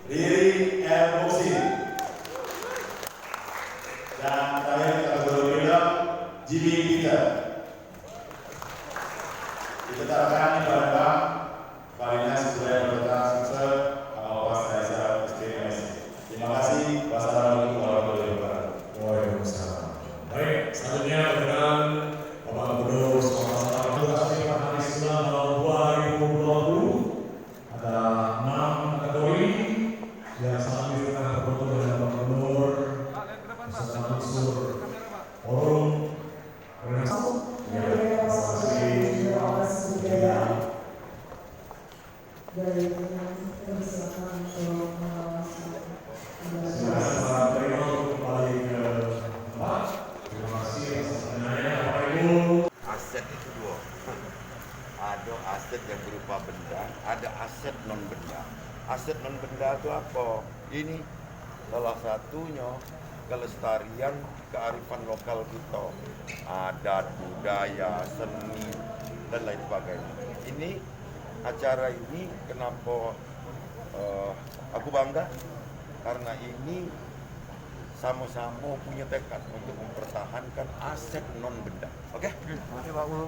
Riri El Musi. Dan terakhir kategori film Jimmy Peter. Ditetapkan di Palembang, Valinas Budaya Kota Sumsel, Awas Raisa SPMS. Terima kasih. Wassalamualaikum warahmatullahi wabarakatuh. Waalaikumsalam. Baik, selanjutnya dengan Bapak Gubernur Sumatera Utara hari 9 tahun 2020 ada 6 kategori yang saat ini tengah berfoto dengan Bapak Gubernur beserta unsur forum organisasi. Ya, terima kasih. Dari persilakan untuk Silakan terima kembali ke tempat. Terima kasih atas pertanyaannya, Bapak Ibu. Aset itu dua. Ada aset yang berupa benda, ada aset non benda. Aset non benda itu apa? Ini salah satunya kelestarian kearifan lokal kita, adat, budaya, seni, dan lain sebagainya. Ini acara ini kenapa aku bangga? Karena ini sama-sama punya tekad untuk mempertahankan aset non benda. Oke? Terima kasih Pak Guru.